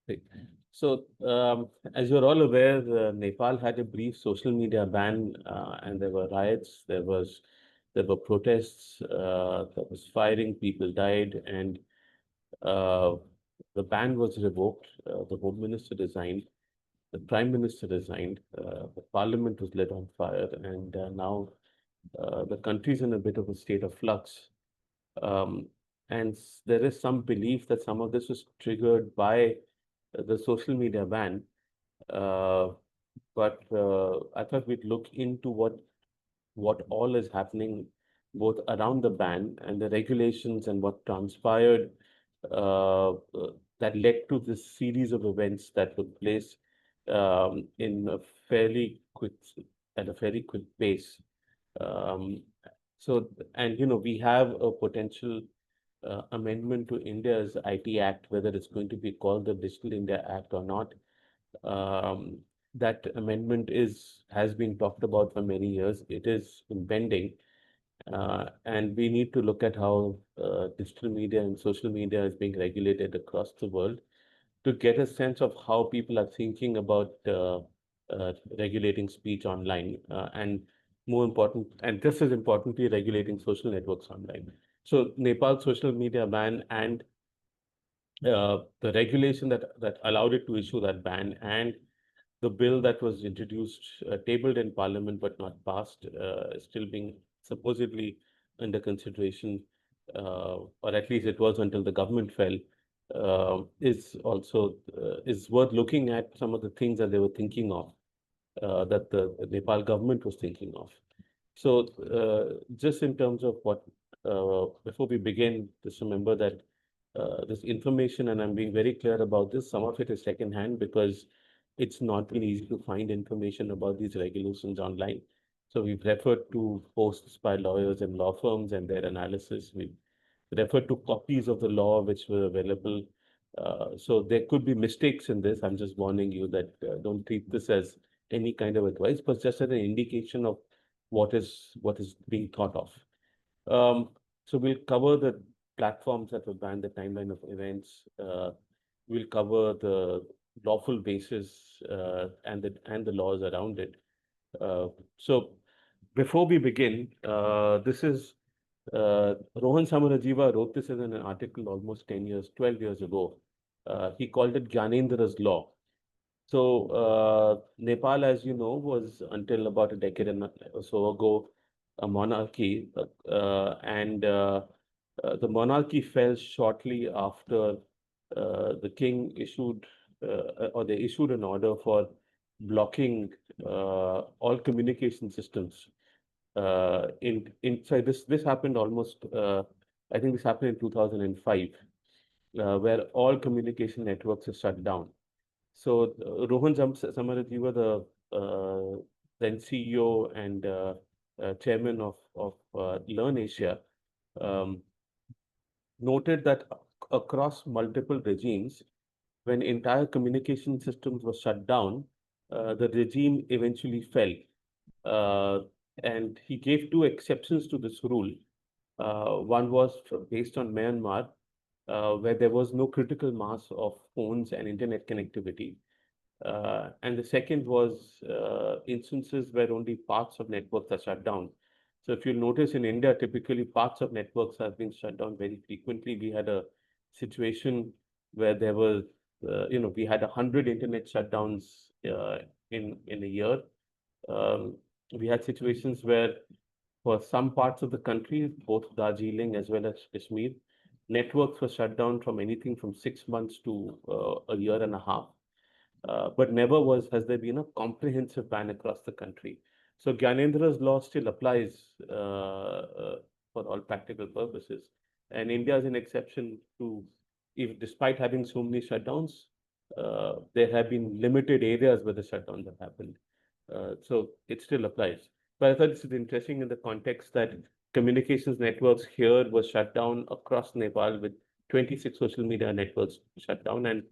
Great. So, as you're all aware, Nepal had a brief social media ban, and there were riots. There were protests. There was firing. People died, and uh, the ban was revoked. The home minister resigned. The prime minister resigned. The parliament was lit on fire, and now the country is in a bit of a state of flux. Um, and there is some belief that some of this was triggered by the social media ban. Uh, but I thought we'd look into what all is happening both around the ban and the regulations and what transpired that led to this series of events that took place in a fairly quick at a very quick pace. Um, so, and we have a potential amendment to India's IT Act, whether it's going to be called the Digital India Act or not. Um, that amendment has been talked about for many years. It is impending, and we need to look at how digital media and social media is being regulated across the world to get a sense of how people are thinking about regulating speech online, and more important, and just as importantly, regulating social networks online. So Nepal's social media ban and the regulation that allowed it to issue that ban and the bill that was introduced, tabled in Parliament but not passed, is still being supposedly under consideration, or at least it was until the government fell, is also is worth looking at some of the things that they were thinking of, that the Nepal government was thinking of. So, just in terms of what, before we begin, just remember that this information, and I'm being very clear about this, some of it is secondhand because it's not been easy to find information about these regulations online. So we've referred to posts by lawyers and law firms and their analysis. We've referred to copies of the law which were available. So there could be mistakes in this. I'm just warning you that don't treat this as any kind of advice, but just as an indication of what is being thought of. So we'll cover the platforms that were banned, the timeline of events. We'll cover the lawful basis and the laws around it. So before we begin, this is Rohan Samarajiva wrote this in an article almost 10 years, 12 years ago. He called it Gyanendra's Law. So, Nepal, as you know, was until about a decade and or so ago a monarchy, and the monarchy fell shortly after the king issued, or they issued an order for blocking all communication systems. So this happened almost, I think this happened in 2005, where all communication networks are shut down. So Rohan Samarajiva, the then CEO and chairman of Learn Asia, um, noted that across multiple regimes, when entire communication systems were shut down, the regime eventually fell. Uh, and he gave two exceptions to this rule. One was based on Myanmar, where there was no critical mass of phones and internet connectivity. And the second was instances where only parts of networks are shut down. So if you notice in India, typically parts of networks have been shut down very frequently. We had a situation where there was, we had 100 internet shutdowns in a year. Um, we had situations where for some parts of the country, both Darjeeling as well as Kashmir, networks were shut down from anything from 6 months to a year and a half. But never has there been a comprehensive ban across the country. So Gyanedra's law still applies for all practical purposes. And India is an exception to, if despite having so many shutdowns, there have been limited areas where the shutdowns have happened. So it still applies. But I thought this is interesting in the context that communications networks here were shut down across Nepal with 26 social media networks shut down, and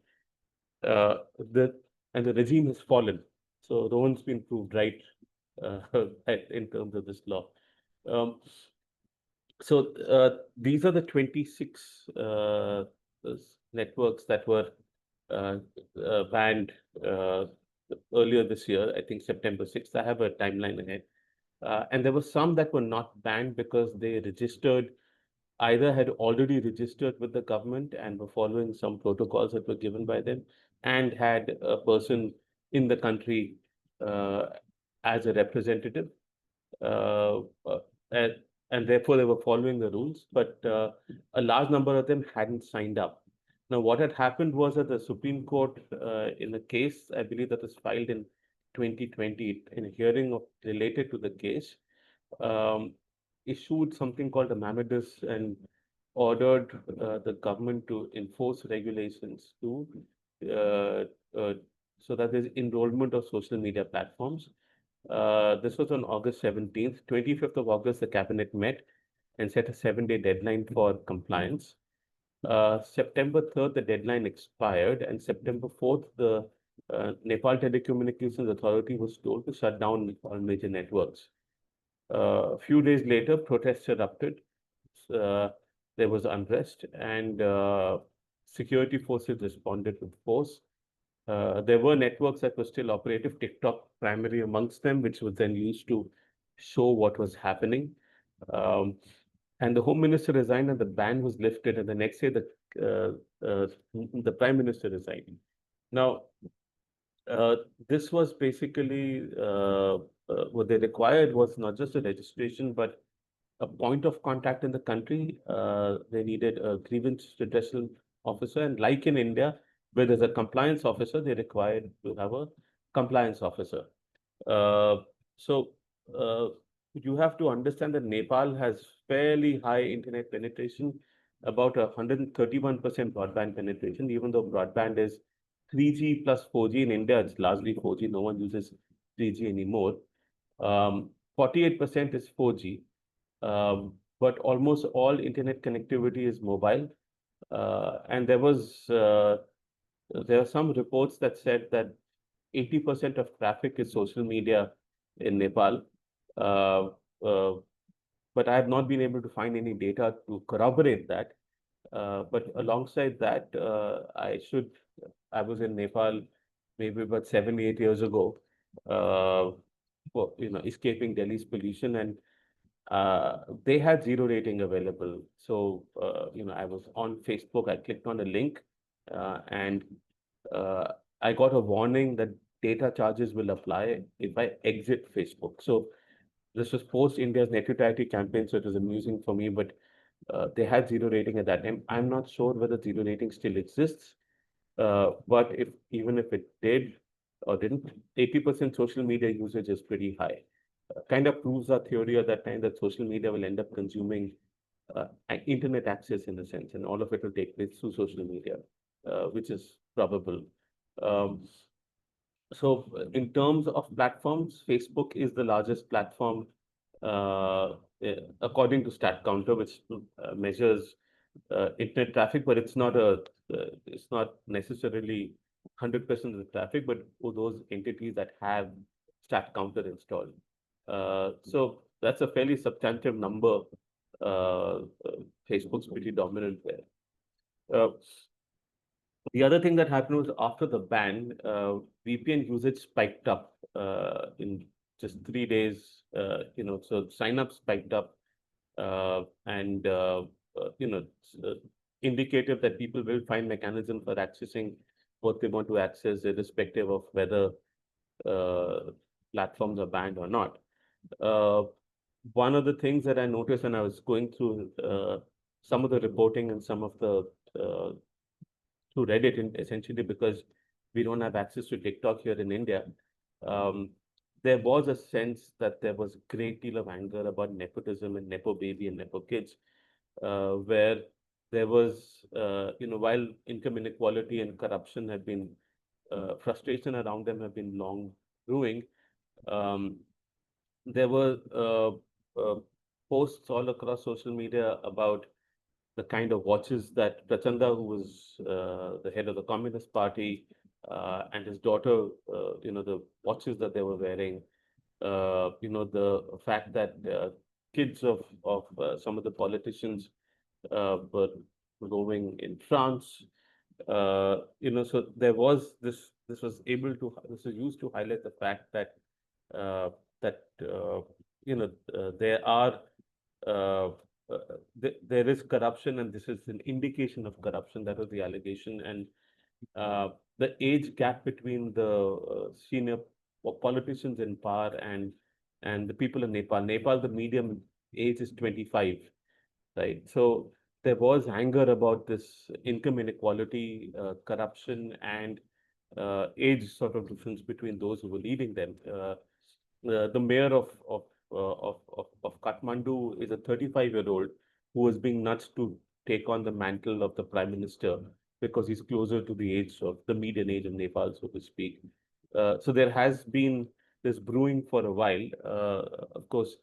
uh, the the regime has fallen. So Rohan's been proved right uh, in terms of this law. Um, so these are the 26 networks that were uh, banned uh, earlier this year, I think September 6th. I have a timeline ahead. And there were some that were not banned because they registered, either had already registered with the government and were following some protocols that were given by them, and had a person in the country uh, as a representative, uh, uh, and, and therefore they were following the rules. But a large number of them hadn't signed up. Now, what had happened was that the Supreme Court, in a case, I believe that was filed in 2020, in a hearing related to the case, um, issued something called a mandamus and ordered the government to enforce regulations to uh, uh, so that there's enrollment of social media platforms. This was on August 17th. 25th of August, the cabinet met and set a 7-day deadline for compliance. September 3rd, the deadline expired, and September 4th, the Nepal Telecommunications Authority was told to shut down all major networks. A few days later, protests erupted. Uh, there was unrest, and security forces responded with force. There were networks that were still operative, TikTok primary amongst them, which was then used to show what was happening. Um, and the Home Minister resigned, and the ban was lifted. And the next day, the Prime Minister resigned. Now, uh, this was basically what they required was not just a registration, but a point of contact in the country. They needed a grievance redressal officer, and like in India, where there's a compliance officer, they required to have a compliance officer. Uh, so uh, you have to understand that Nepal has fairly high internet penetration, about 131% broadband penetration, even though broadband is 3G plus 4G. In India, it's largely 4G. No one uses 3G anymore. 48% is 4G, but almost all internet connectivity is mobile. And there are some reports that said that 80% of traffic is social media in Nepal. Uh, uh, but I have not been able to find any data to corroborate that. But alongside that, I was in Nepal maybe about 7, 8 years ago, uh, for, escaping Delhi's pollution, and they had zero rating available. So, I was on Facebook, I clicked on a link, and uh, I got a warning that data charges will apply if I exit Facebook. So this was post India's net neutrality campaign, so it was amusing for me, but they had zero rating at that time. I'm not sure whether zero rating still exists, but even if it did or didn't, 80% social media usage is pretty high. Kind of proves our theory at that time that social media will end up consuming internet access in a sense, and all of it will take place through social media, which is probable. Um, so in terms of platforms, Facebook is the largest platform according to StatCounter, which measures internet traffic, but it's not necessarily 100% of the traffic, but for those entities that have StatCounter installed. So that's a fairly substantive number. Uh, uh, Facebook's pretty dominant there. Uh, the other thing that happened was after the ban, VPN usage spiked up in just 3 days. So signups spiked up, and indicative that people will find mechanism for accessing what they want to access, irrespective of whether uh, platforms are banned or not. Uh, One of the things that I noticed when I was going through some of the reporting and some of the through Reddit, and essentially because we don't have access to TikTok here in India, um, there was a sense that there was a great deal of anger about nepotism and nepo baby and nepo kids, where there was, while income inequality and corruption have been, frustration around them have been long brewing. Um, there were posts all across social media about the kind of watches that Prachanda, who was the head of the Communist Party, and his daughter, the watches that they were wearing, the fact that kids of some of the politicians were going in France. So there was this. This was able to. This was used to highlight the fact that uh, that there are uh, there is corruption, and this is an indication of corruption. That was the allegation, and the age gap between the senior politicians in power and the people in Nepal. Nepal, the medium age is 25, right? So there was anger about this income inequality, corruption, and age sort of difference between those who were leading them. The mayor of Kathmandu is a 35-year-old who was being nudged to take on the mantle of the prime minister because he's closer to the age of the median age of Nepal, so to speak. So there has been this brewing for a while. Of course,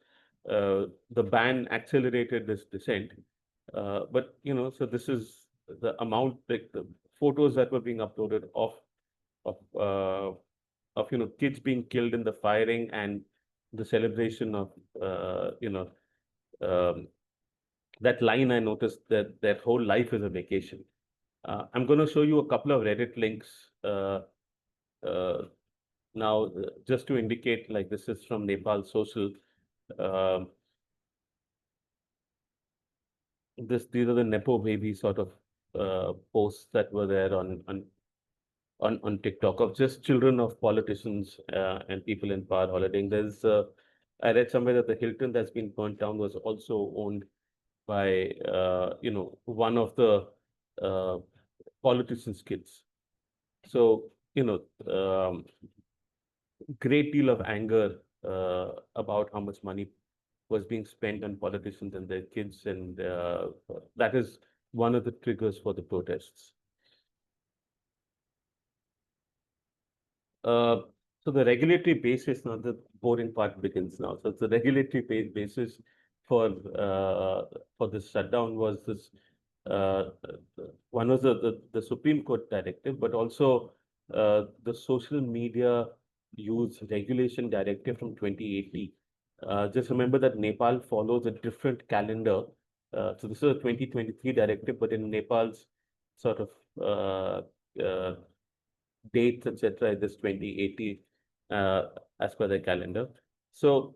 the ban accelerated this descent. But so this is the amount, like the photos that were being uploaded of uh, of kids being killed in the firing and the celebration of um, that line. I noticed that their whole life is a vacation. I'm going to show you a couple of Reddit links uh, now, just to indicate, like, this is from Nepal Social. Um these are the Nepo baby sort of posts that were there on TikTok of just children of politicians and people in power holidaying. I read somewhere that the Hilton that's been burnt down was also owned by one of the uh, politicians' kids. So great deal of anger about how much money was being spent on politicians and their kids, and that is one of the triggers for the protests. Uh, so the regulatory basis, now the boring part begins now. So the regulatory basis for uh, for this shutdown was this uh, one was the Supreme Court directive, but also the social media use regulation directive from 2018. Just remember that Nepal follows a different calendar. So this is a 2023 directive, but in Nepal's sort of dates, etc., is this 2080 uh, as per the calendar. So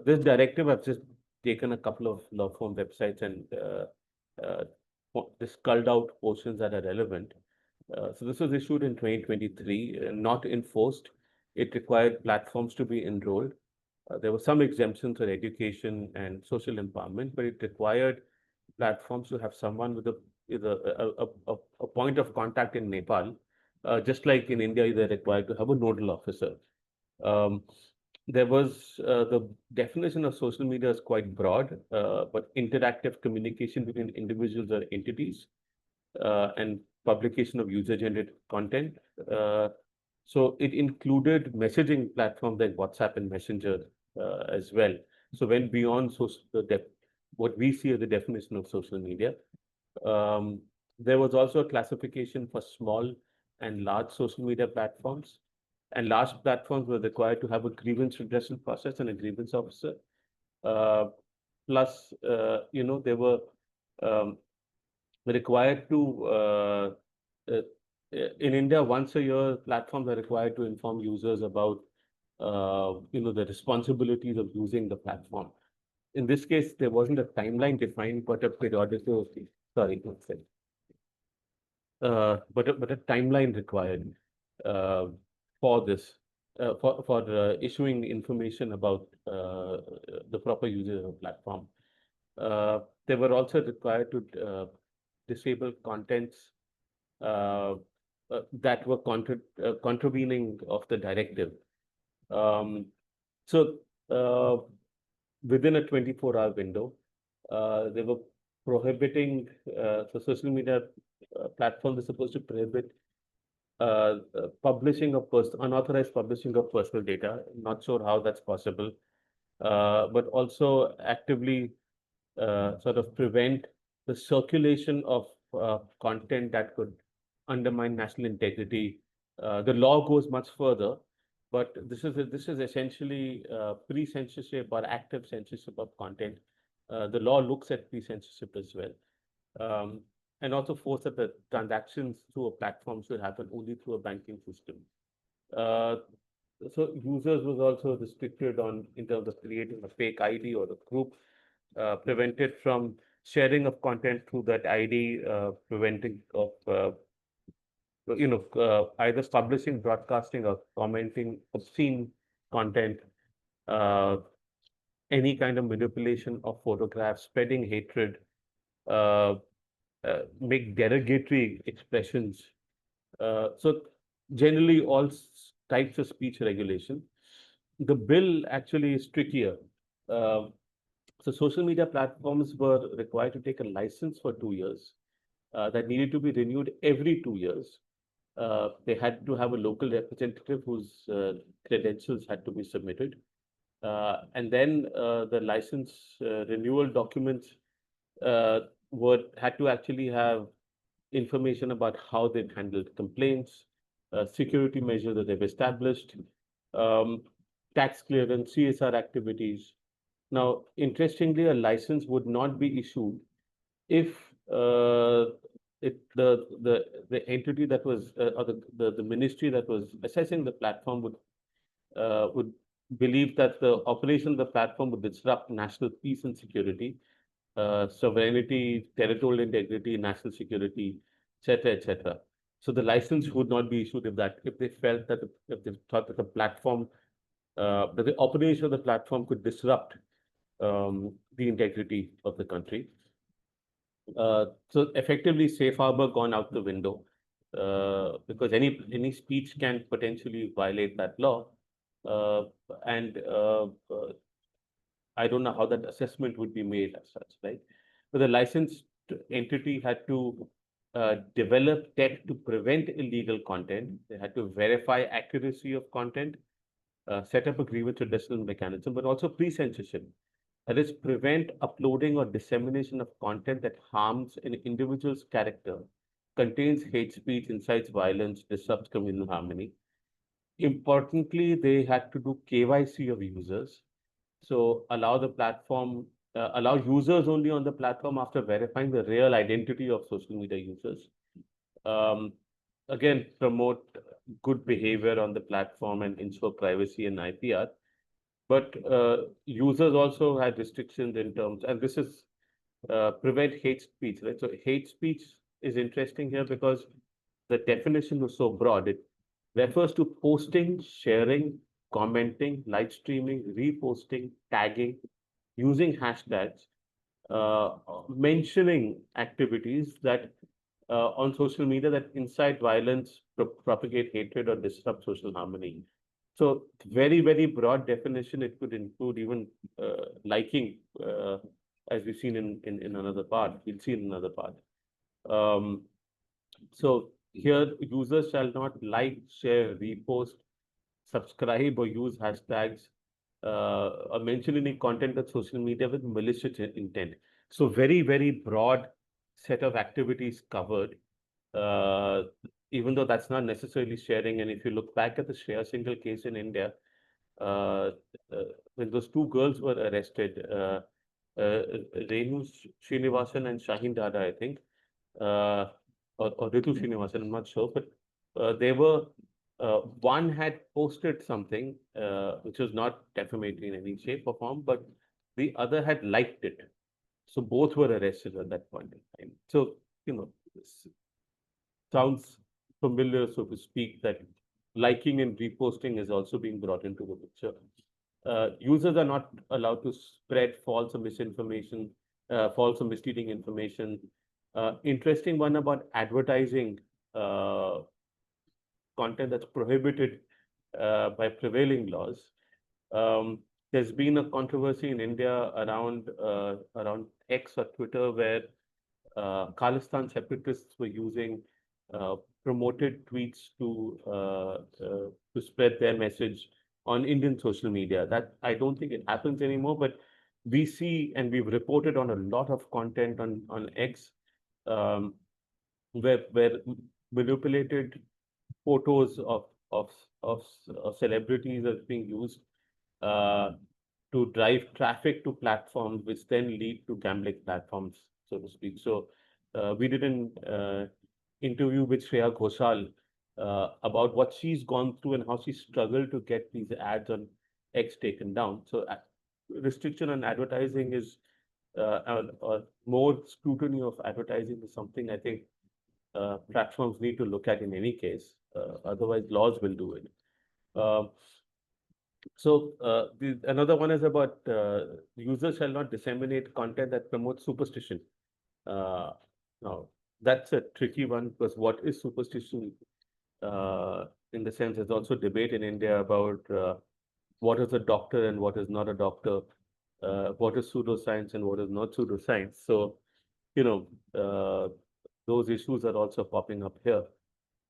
this directive, I've just taken a couple of law firm websites and uh, just culled out portions that are relevant. So this was issued in 2023, not enforced. It required platforms to be enrolled. There were some exemptions for education and social empowerment, but it required platforms to have someone with a point of contact in Nepal. Just like in India, they're required to have a nodal officer. Um, there was the definition of social media is quite broad, but interactive communication between individuals or entities and publication of user-generated content. Uh, so it included messaging platforms like WhatsApp and Messenger as well. So went beyond what we see as the definition of social media. Um, there was also a classification for small and large social media platforms. And large platforms were required to have a grievance redressal process and a grievance officer. Uh, Plus, they were um, required to uh, in India, once a year, platforms are required to inform users about the responsibilities of using the platform. In this case, there wasn't a timeline defined, but a periodical, sorry, not said, but a timeline required uh, for this, for issuing information about the proper usage of the platform. They were also required to disable contents uh, that were contravening of the directive. Um, so uh, within a 24-hour window, they were prohibiting, so social media platforms are supposed to prohibit publishing of unauthorized publishing of personal data. Not sure how that's possible, but also actively sort of prevent the circulation of content that could undermine national integrity. The law goes much further, but this is essentially pre-censorship or active censorship of content. The law looks at pre-censorship as well. Um, and also force that the transactions through a platform should happen only through a banking system. Uh, so users was also restricted on in terms of creating a fake ID or a group, prevented from sharing of content through that ID, preventing of either publishing, broadcasting, or commenting obscene content, uh, any kind of manipulation of photographs, spreading hatred, uh, make derogatory expressions. So generally, all types of speech regulation. The bill actually is trickier. Uh, so social media platforms were required to take a license for 2 years that needed to be renewed every 2 years. They had to have a local representative whose credentials had to be submitted. And then the license renewal documents had to actually have information about how they've handled complaints, security measures that they've established, um, tax clearance, CSR activities. Now, interestingly, a license would not be issued if the entity that was or the ministry that was assessing the platform would believe that the operation of the platform would disrupt national peace and security, sovereignty, territorial integrity, national security, etc., etc. So the license would not be issued if they felt that if they thought that the platform that the operation of the platform could disrupt the integrity of the country. So effectively, safe harbor gone out the window because any speech can potentially violate that law, uh, and I don't know how that assessment would be made as such, right? But the licensed entity had to develop tech to prevent illegal content. They had to verify accuracy of content, set up a grievance redressal mechanism, but also pre-censorship. That is, prevent uploading or dissemination of content that harms an individual's character, contains hate speech, incites violence, disrupts communal harmony. Importantly, they had to do KYC of users. So allow users only on the platform after verifying the real identity of social media users. Um, Again, promote good behavior on the platform and ensure privacy and IPR. But users also had restrictions in terms, and this is prevent hate speech, right? So hate speech is interesting here because the definition was so broad. It refers to posting, sharing, commenting, live streaming, reposting, tagging, using hashtags, mentioning activities that on social media that incite violence, propagate hatred, or disrupt social harmony. So very, very broad definition. It could include even liking, as we've seen in another part. We'll see in another part. Um, so here, users shall not like, share, repost, subscribe, or use hashtags or mention any content on social media with malicious intent. So very, very broad set of activities covered, uh, even though that's not necessarily sharing. And if you look back at the Shreya Singhal case in India, uh, uh, when those two girls were arrested, Renu Srinivasan and Shaheen Dada, I think, uh, or Ritu Srinivasan, I'm not sure, but one had posted something which was not defamatory in any shape or form, but the other had liked it. So both were arrested at that point in time. So, this sounds familiar, so to speak, that liking and reposting is also being brought into the picture. Users are not allowed to spread false or misinformation, false or misleading information. Interesting one about advertising uh, content that's prohibited by prevailing laws. Um, there's been a controversy in India around X or Twitter where Khalistan separatists were using uh, promoted tweets to spread their message on Indian social media. That I don't think it happens anymore, but we see and we've reported on a lot of content on X um, where manipulated photos of celebrities are being used uh, to drive traffic to platforms, which then lead to gambling platforms, so to speak. So we did an interview with Shreya Ghoshal about what she's gone through and how she struggled to get these ads on X taken down. So restriction on advertising is or more scrutiny of advertising is something I think platforms need to look at in any case. Otherwise, laws will do it. Uh, Another one is about users shall not disseminate content that promotes superstition. Uh, Now, that's a tricky one because what is superstition? In the sense, there's also debate in India about what is a doctor and what is not a doctor, what is pseudoscience and what is not pseudoscience. So, you know, those issues are also popping up here.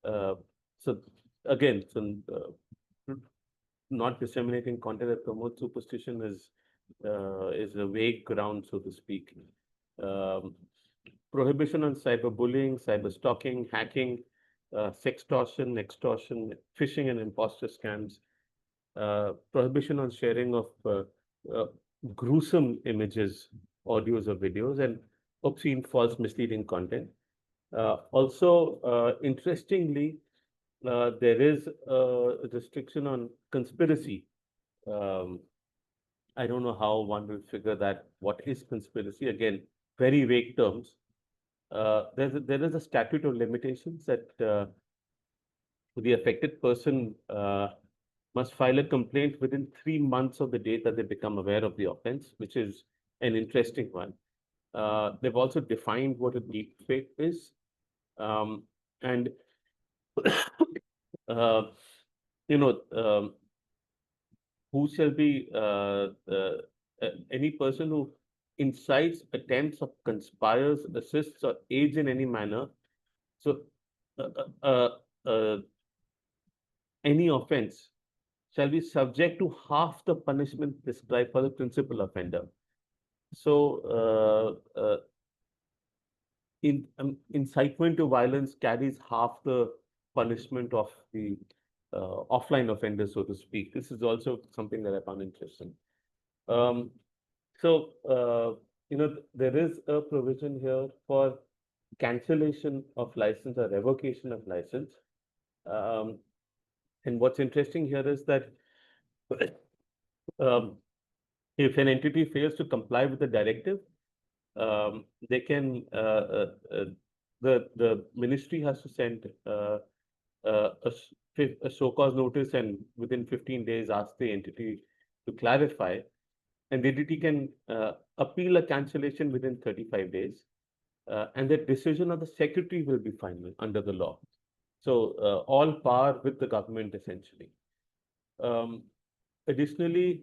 Uh, so again, not disseminating content that promotes superstition is a vague ground, so to speak. Um, Prohibition on cyberbullying, cyber stalking, hacking, sextortion, extortion, phishing, and imposter scams. Prohibition on sharing of uh, gruesome images, audios, or videos, and obscene, false, misleading content. Interestingly, there is a restriction on conspiracy. Um, I don't know how one will figure that. What is conspiracy? Again, very vague terms. There is a statute of limitations that the affected person must file a complaint within 3 months of the date that they become aware of the offense, which is an interesting one. They've also defined what a deep fake is. Um, and uh, you know, who shall be any person who incites, attempts, or conspires, assists, or aids in any manner. So, uh, uh, uh, any offense shall be subject to half the punishment prescribed for the principal offender. So, incitement to violence carries half the punishment of the offline offender, so to speak. This is also something that I found interesting. Um, there is a provision here for cancellation of license or revocation of license. Um, and what's interesting here is that um, if an entity fails to comply with the directive, they can the ministry has to send a show cause notice and within 15 days ask the entity to clarify, and the entity can appeal a cancellation within 35 days, and the decision of the secretary will be final under the law. So all par with the government essentially. Um, Additionally,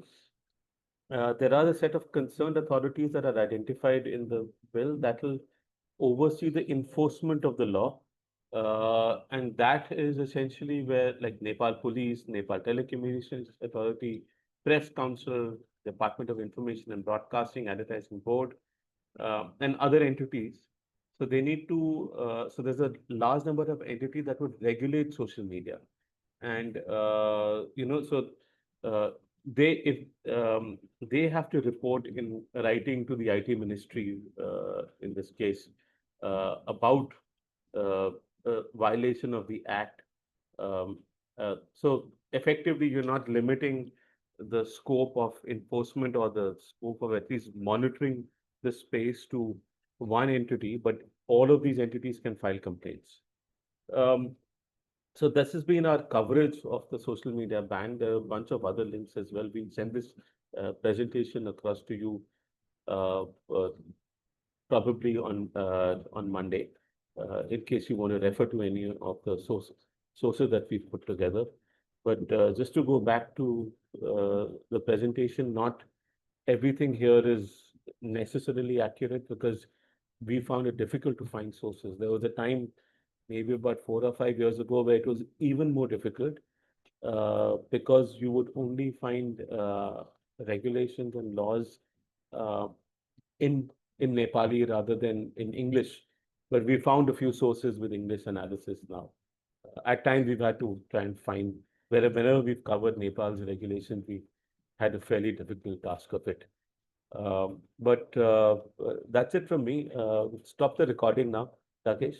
there are a set of concerned authorities that are identified in the bill that will oversee the enforcement of the law. And that is essentially where, like Nepal Police, Nepal Telecommunications Authority, Press Council, Department of Information and Broadcasting, Advertising Board, and other entities. So they need to, so there's a large number of entities that would regulate social media. And, so uh, if they have to report in writing to the IT ministry, in this case, about uh, violation of the act. Um, so effectively, you're not limiting the scope of enforcement or the scope of at least monitoring the space to one entity, but all of these entities can file complaints. Um, so this has been our coverage of the social media ban. There are a bunch of other links as well. We'll send this presentation across to you uh, uh, probably on Monday, in case you want to refer to any of the sources that we've put together. But just to go back to the presentation, not everything here is necessarily accurate because we found it difficult to find sources. There was a time, maybe about 4 or 5 years ago, where it was even more difficult because you would only find regulations and laws uh, in Nepali rather than in English. But we found a few sources with English analysis now. At times, we've had to try and find whenever we've covered Nepal's regulations, we had a fairly difficult task of it. But that's it from me. Stop the recording now, Rakesh.